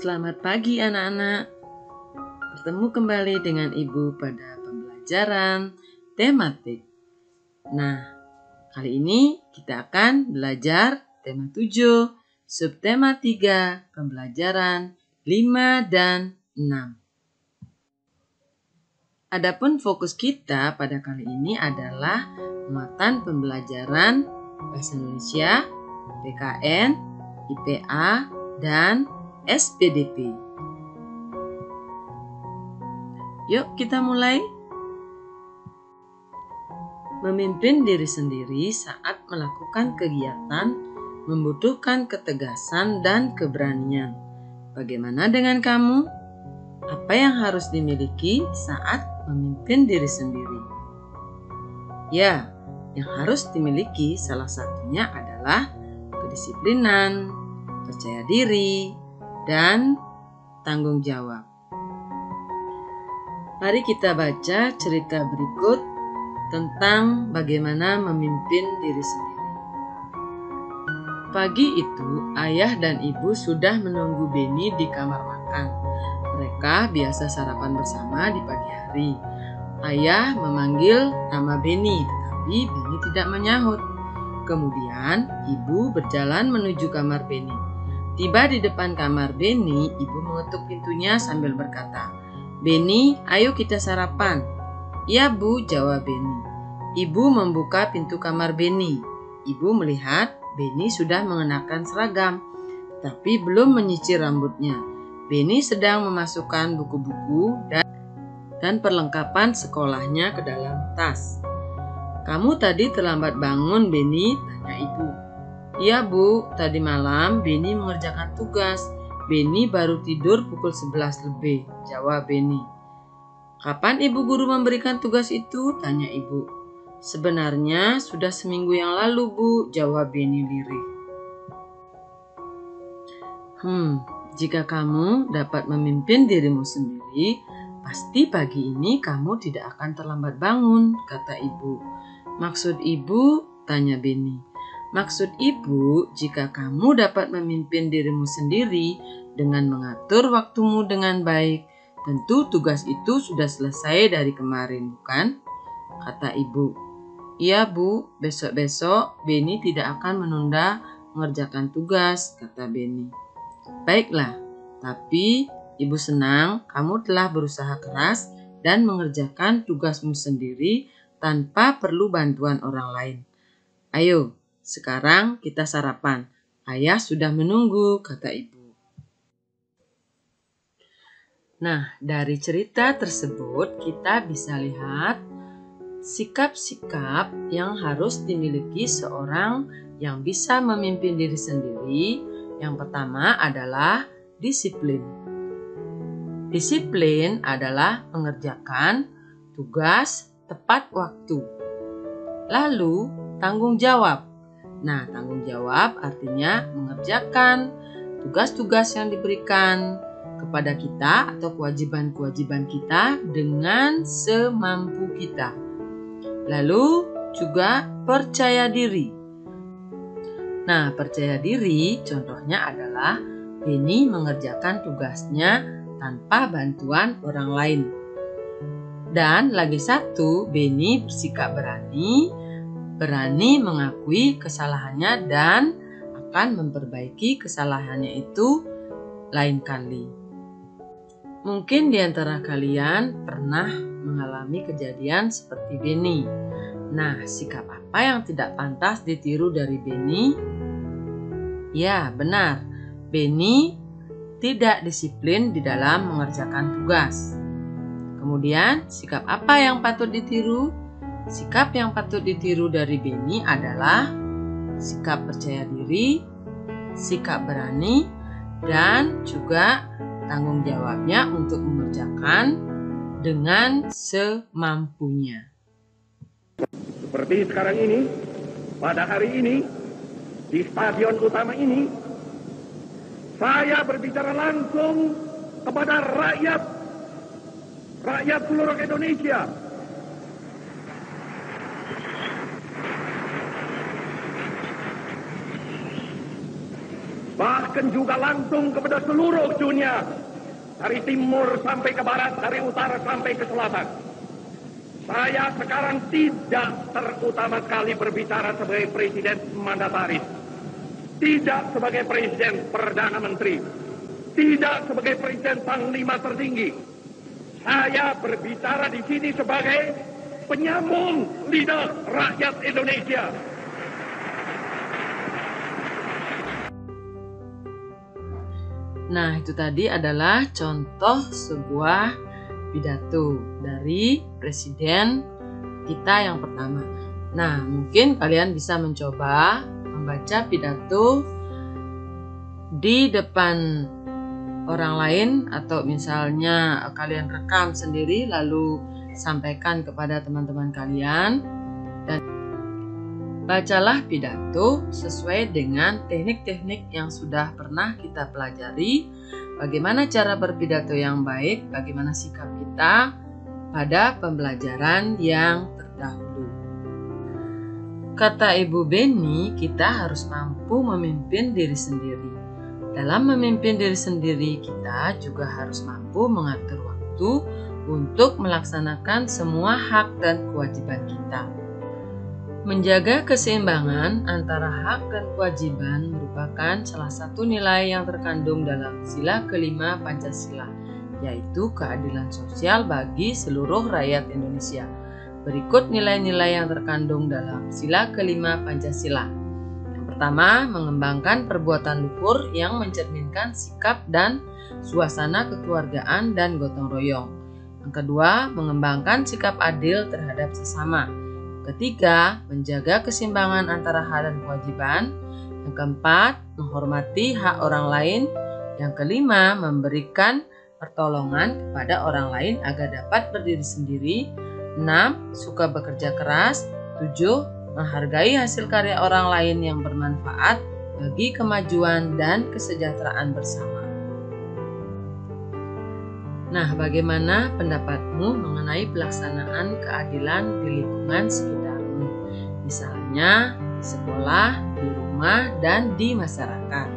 Selamat pagi anak-anak. Bertemu kembali dengan Ibu pada pembelajaran tematik. Nah, kali ini kita akan belajar tema 7, subtema 3, pembelajaran 5 dan 6. Adapun fokus kita pada kali ini adalah muatan pembelajaran Bahasa Indonesia, PKN, IPA, dan SPDP. Yuk kita mulai. Memimpin diri sendiri saat melakukan kegiatan membutuhkan ketegasan dan keberanian. Bagaimana dengan kamu? Apa yang harus dimiliki saat memimpin diri sendiri? Ya, yang harus dimiliki salah satunya adalah kedisiplinan, percaya diri, dan tanggung jawab. Mari kita baca cerita berikut tentang bagaimana memimpin diri sendiri. Pagi itu, ayah dan ibu sudah menunggu Beni di kamar makan. Mereka biasa sarapan bersama di pagi hari. Ayah memanggil nama Beni, tetapi Beni tidak menyahut. Kemudian, ibu berjalan menuju kamar Beni. Tiba di depan kamar Beni, ibu mengetuk pintunya sambil berkata, "Beni, ayo kita sarapan." "Ya Bu," jawab Beni. Ibu membuka pintu kamar Beni. Ibu melihat Beni sudah mengenakan seragam, tapi belum menyisir rambutnya. Beni sedang memasukkan buku-buku dan perlengkapan sekolahnya ke dalam tas. "Kamu tadi terlambat bangun, Beni?" tanya ibu. "Iya Bu, tadi malam Beni mengerjakan tugas. Beni baru tidur pukul 11 lebih," jawab Beni. "Kapan ibu guru memberikan tugas itu?" tanya ibu. "Sebenarnya sudah seminggu yang lalu Bu," jawab Beni lirih. Jika kamu dapat memimpin dirimu sendiri, pasti pagi ini kamu tidak akan terlambat bangun, kata ibu. "Maksud ibu?" tanya Beni. "Maksud ibu, jika kamu dapat memimpin dirimu sendiri dengan mengatur waktumu dengan baik, tentu tugas itu sudah selesai dari kemarin, bukan?" kata ibu. "Iya Bu, besok-besok Beni tidak akan menunda mengerjakan tugas," kata Beni. "Baiklah, tapi ibu senang kamu telah berusaha keras dan mengerjakan tugasmu sendiri tanpa perlu bantuan orang lain. Ayo, sekarang kita sarapan. Ayah sudah menunggu," kata ibu. Nah, dari cerita tersebut kita bisa lihat sikap-sikap yang harus dimiliki seorang yang bisa memimpin diri sendiri. Yang pertama adalah disiplin. Disiplin adalah mengerjakan tugas tepat waktu. Lalu, tanggung jawab. Nah, tanggung jawab artinya mengerjakan tugas-tugas yang diberikan kepada kita atau kewajiban-kewajiban kita dengan semampu kita. Lalu juga percaya diri. Nah, percaya diri contohnya adalah Beni mengerjakan tugasnya tanpa bantuan orang lain. Dan lagi satu, Beni bersikap berani mengakui kesalahannya dan akan memperbaiki kesalahannya itu lain kali. Mungkin di antara kalian pernah mengalami kejadian seperti Beni. Nah, sikap apa yang tidak pantas ditiru dari Beni? Ya, benar. Beni tidak disiplin di dalam mengerjakan tugas. Kemudian, sikap apa yang patut ditiru? Sikap yang patut ditiru dari Beni adalah sikap percaya diri, sikap berani, dan juga tanggung jawabnya untuk mengerjakan dengan semampunya. Seperti sekarang ini, pada hari ini, di stadion utama ini, saya berbicara langsung kepada rakyat seluruh Indonesia. Bahkan bahkan juga langsung kepada seluruh dunia, dari timur sampai ke barat, dari utara sampai ke selatan. Saya sekarang tidak terutama sekali berbicara sebagai presiden mandataris, tidak sebagai presiden perdana menteri, tidak sebagai presiden panglima tertinggi. Saya berbicara di sini sebagai penyambung lidah rakyat Indonesia. Nah, itu tadi adalah contoh sebuah pidato dari presiden kita yang pertama. Nah, mungkin kalian bisa mencoba membaca pidato di depan orang lain, atau misalnya kalian rekam sendiri lalu sampaikan kepada teman-teman kalian, dan bacalah pidato sesuai dengan teknik-teknik yang sudah pernah kita pelajari. Bagaimana cara berpidato yang baik, bagaimana sikap kita pada pembelajaran yang terdahulu. Kata Ibu Beni, kita harus mampu memimpin diri sendiri. Dalam memimpin diri sendiri, kita juga harus mampu mengatur waktu untuk melaksanakan semua hak dan kewajiban kita. Menjaga keseimbangan antara hak dan kewajiban merupakan salah satu nilai yang terkandung dalam sila kelima Pancasila, yaitu keadilan sosial bagi seluruh rakyat Indonesia. Berikut nilai-nilai yang terkandung dalam sila kelima Pancasila. Yang pertama, mengembangkan perbuatan luhur yang mencerminkan sikap dan suasana kekeluargaan dan gotong royong. Yang kedua, mengembangkan sikap adil terhadap sesama. Ketiga, menjaga keseimbangan antara hak dan kewajiban. Yang keempat, menghormati hak orang lain. Yang kelima, memberikan pertolongan kepada orang lain agar dapat berdiri sendiri. 6. Suka bekerja keras. 7. Menghargai hasil karya orang lain yang bermanfaat bagi kemajuan dan kesejahteraan bersama. Nah, bagaimana pendapatmu mengenai pelaksanaan keadilan di lingkungan sekitarmu? Misalnya di sekolah, di rumah, dan di masyarakat.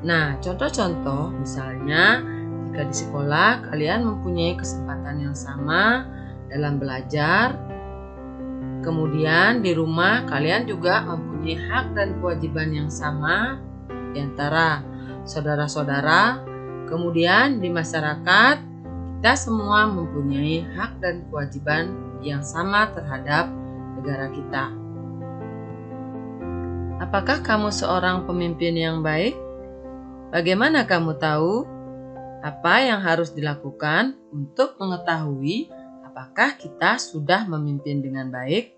Nah, contoh-contoh misalnya jika di sekolah kalian mempunyai kesempatan yang sama dalam belajar, kemudian di rumah kalian juga mempunyai hak dan kewajiban yang sama di antara saudara-saudara. Kemudian di masyarakat, kita semua mempunyai hak dan kewajiban yang sama terhadap negara kita. Apakah kamu seorang pemimpin yang baik? Bagaimana kamu tahu apa yang harus dilakukan untuk mengetahui apakah kita sudah memimpin dengan baik?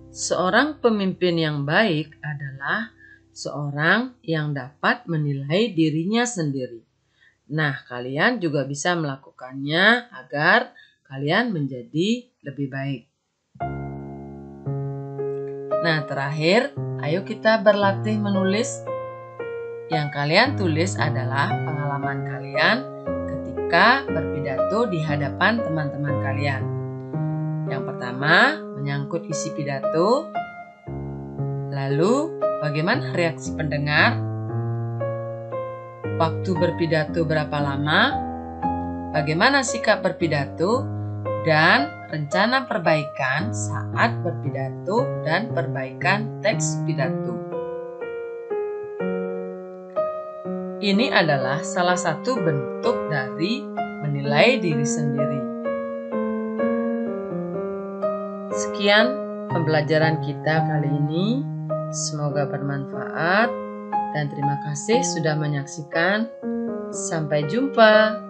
Seorang pemimpin yang baik adalah seorang yang dapat menilai dirinya sendiri. Nah, kalian juga bisa melakukannya agar kalian menjadi lebih baik. Nah, terakhir, ayo kita berlatih menulis. Yang kalian tulis adalah pengalaman kalian ketika berpidato di hadapan teman-teman kalian. Yang pertama, menyangkut isi pidato. Lalu, bagaimana reaksi pendengar? Waktu berpidato berapa lama? Bagaimana sikap berpidato? Dan rencana perbaikan saat berpidato dan perbaikan teks pidato. Ini adalah salah satu bentuk dari menilai diri sendiri. Sekian pembelajaran kita kali ini. Semoga bermanfaat dan terima kasih sudah menyaksikan. Sampai jumpa.